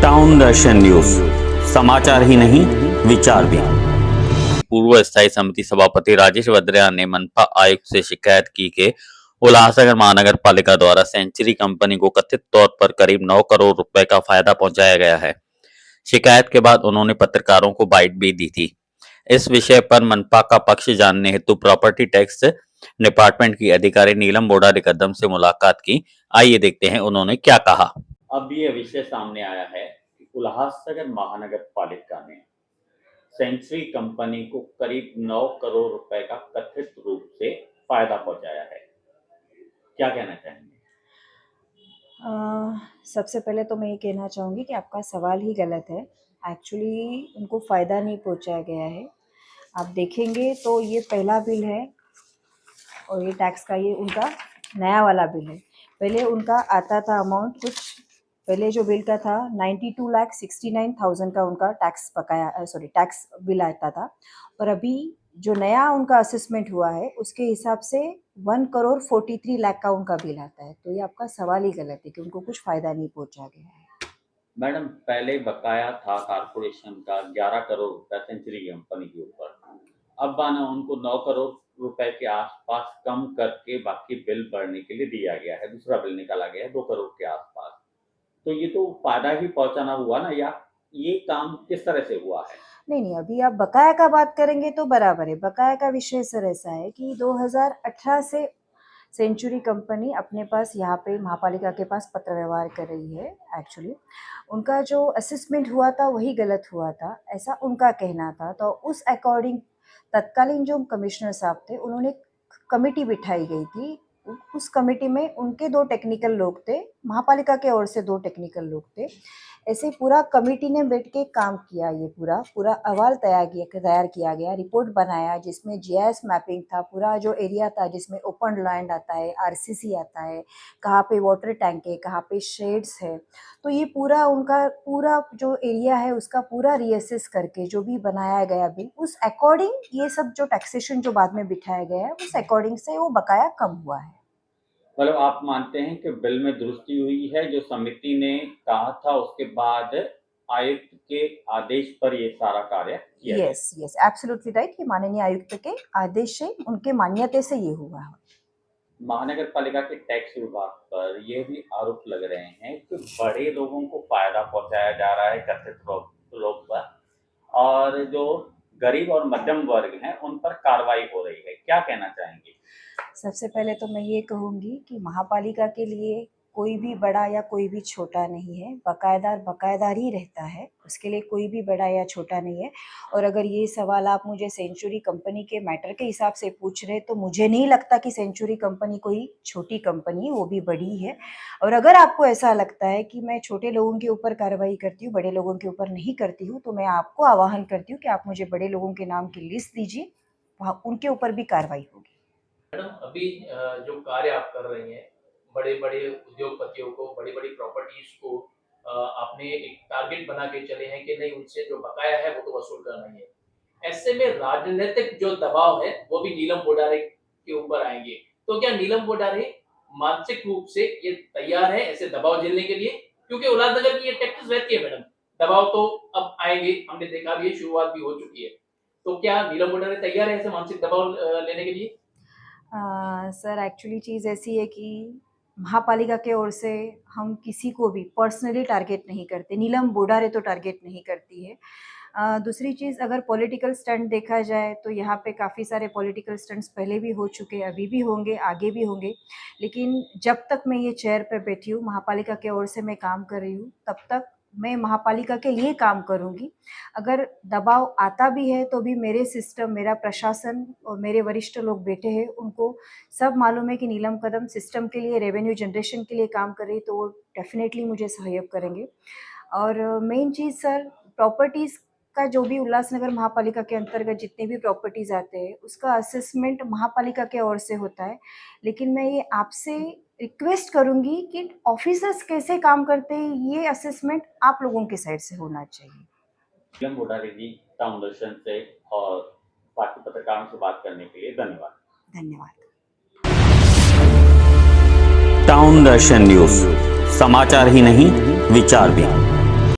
Town दर्शन news, समाचार ही नहीं विचार भी। पूर्व स्थायी समिति सभापति राजेश वद्रिया ने मनपा आयुक्त से शिकायत की कि उल्लासनगर महानगर पालिका द्वारा सेंचुरी कंपनी को कथित तौर पर करीब 9 करोड़ रुपए का फायदा पहुंचाया गया है। शिकायत के बाद उन्होंने पत्रकारों को बाइट भी दी थी। इस विषय पर मनपा का पक्ष जानने हेतु प्रॉपर्टी टैक्स डिपार्टमेंट की अधिकारी नीलम बोडारी कदम से मुलाकात की। आइए देखते हैं उन्होंने क्या कहा। अब ये विषय सामने आया है कि उल्लासनगर महानगर पालिका ने सेंचुरी कंपनी को करीब 9 करोड़ रुपए का कथित रूप से फायदा पहुंचाया है। क्या कहना चाहेंगे? सबसे पहले तो मैं ये कहना चाहूँगी कि आपका सवाल ही गलत है। एक्चुअली उनको फ़ायदा नहीं पहुंचाया गया है। आप देखेंगे तो ये पहला बिल है और ये टैक्स का ये उनका नया वाला बिल है। पहले उनका आता था अमाउंट कुछ, पहले जो बिल का था 92,69,000 का उनका टैक्स बिल आता था, और अभी जो नया उनका असेसमेंट हुआ है उसके हिसाब से 1,43 लाख का उनका बिल आता है। तो ये आपका सवाल ही गलत है कि उनको कुछ फ़ायदा नहीं पहुंचा गया है। मैडम, पहले बकाया था कारपोरेशन का 11 करोड़ रुपए सेंचुरी कंपनी के ऊपर। अब माना उनको 9 करोड़ रुपए के आसपास कम करके बाकी बिल भरने के लिए दिया गया है। दूसरा बिल निकाला गया है 2 करोड़ के आसपास। तो ये तो फायदा ही पहुंचाना हुआ ना, या ये काम किस तरह से हुआ है? नहीं, अभी आप बकाया का बात करेंगे तो बराबर है। बकाया का विषय सर ऐसा है कि 2018 से सेंचुरी कंपनी अपने पास यहाँ पे महापालिका के पास पत्र व्यवहार कर रही है। एक्चुअली उनका जो असेसमेंट हुआ था वही गलत हुआ था, ऐसा उनका कहना था। तो उस अकॉर्डिंग तत्कालीन जो कमिश्नर साहब थे उन्होंने कमेटी बिठाई गई थी। उस कमेटी में उनके 2 टेक्निकल लोग थे, महापालिका के ओर से 2 टेक्निकल लोग थे। ऐसे पूरा कमेटी ने बैठ के काम किया। ये पूरा अहवाल तैयार किया गया, रिपोर्ट बनाया जिसमें जीआईएस मैपिंग था, पूरा जो एरिया था जिसमें ओपन लैंड आता है, आरसीसी आता है, कहाँ पे वाटर टैंक है, कहाँ पे शेड्स है। तो ये उनका पूरा जो एरिया है उसका पूरा रीअसेस करके जो भी बनाया गया बिल, उस अकॉर्डिंग ये सब जो टैक्सेशन जो बाद में बिठाया गया है उस अकॉर्डिंग से वो बकाया कम हुआ है। मतलब आप मानते हैं कि बिल में दुरुस्ती हुई है, जो समिति ने कहा था उसके बाद आयुक्त के आदेश पर ये सारा कार्य किया गया? Yes, absolutely right. ये माननीय आयुक्त के आदेश से, उनके मान्यता से ये हुआ है। महानगर पालिका के टैक्स विभाग पर यह भी आरोप लग रहे हैं कि बड़े लोगों को फायदा पहुंचाया जा रहा है कथित लोग पर, और जो गरीब और मध्यम वर्ग हैं उन पर कार्रवाई हो रही है। क्या कहना चाहेंगे? सबसे पहले तो मैं ये कहूँगी कि महापालिका के लिए कोई भी बड़ा या कोई भी छोटा नहीं है। बकायदार ही रहता है, उसके लिए कोई भी बड़ा या छोटा नहीं है। और अगर ये सवाल आप मुझे सेंचुरी कंपनी के मैटर के हिसाब से पूछ रहे तो मुझे नहीं लगता कि सेंचुरी कंपनी कोई छोटी कंपनी है, वो भी बड़ी है। और अगर आपको ऐसा लगता है कि मैं छोटे लोगों के ऊपर कार्रवाई करती हूँ, बड़े लोगों के ऊपर नहीं करती हूँ, तो मैं आपको आह्वान करती हूँ कि आप मुझे बड़े लोगों के नाम की लिस्ट दीजिए, वहाँ उनके ऊपर भी कार्रवाई होगी। मैडम, अभी जो कार्य आप कर रही हैं, बड़े-बड़े उद्योगपतियों को, बड़ी-बड़ी प्रॉपर्टीज को आपने एक टारगेट बना के चले हैं कि नहीं, उनसे जो बकाया है वो तो वसूल करना ही है। ऐसे में राजनीतिक जो दबाव है वो भी नीलम बोडारे के ऊपर आएंगे। तो क्या नीलम बोडारे मानसिक रूप से ये तैयार है ऐसे दबाव झेलने के लिए? क्योंकि उल्लासनगर की ये टैक्टिस रहती है मैडम, दबाव तो अब आएंगे, हमने देखा भी है, शुरुआत भी हो चुकी है। तो क्या नीलम बोडारे तैयार है ऐसे मानसिक दबाव लेने के लिए? सर एक्चुअली चीज़ ऐसी है कि महापालिका के ओर से हम किसी को भी पर्सनली टारगेट नहीं करते। नीलम बोडारे तो टारगेट नहीं करती है। दूसरी चीज़, अगर पॉलिटिकल स्टंट देखा जाए तो यहाँ पे काफ़ी सारे पॉलिटिकल स्टंट्स पहले भी हो चुके हैं, अभी भी होंगे, आगे भी होंगे। लेकिन जब तक मैं ये चेयर पे बैठी हूँ, महापालिका के ओर से मैं काम कर रही हूँ, तब तक मैं महापालिका के लिए काम करूँगी। अगर दबाव आता भी है तो भी मेरे सिस्टम, मेरा प्रशासन और मेरे वरिष्ठ लोग बैठे हैं, उनको सब मालूम है कि नीलम कदम सिस्टम के लिए, रेवेन्यू जनरेशन के लिए काम कर रही है, तो वो डेफिनेटली मुझे सहयोग करेंगे। और मेन चीज़ सर, प्रॉपर्टीज़ का जो भी उल्लासनगर महापालिका के अंतर्गत जितने भी प्रॉपर्टीज़ आते हैं उसका असेसमेंट महापालिका के ओर से होता है। लेकिन मैं ये आपसे रिक्वेस्ट करूँगी कि ऑफिसर्स कैसे काम करते हैं ये असेसमेंट आप लोगों के साइड से होना चाहिए। नीलम बोडारे जी, टाउन दर्शन से और बाकी पत्रकारों से बात करने के लिए धन्यवाद। धन्यवाद। टाउन दर्शन न्यूज, समाचार ही नहीं विचार भी।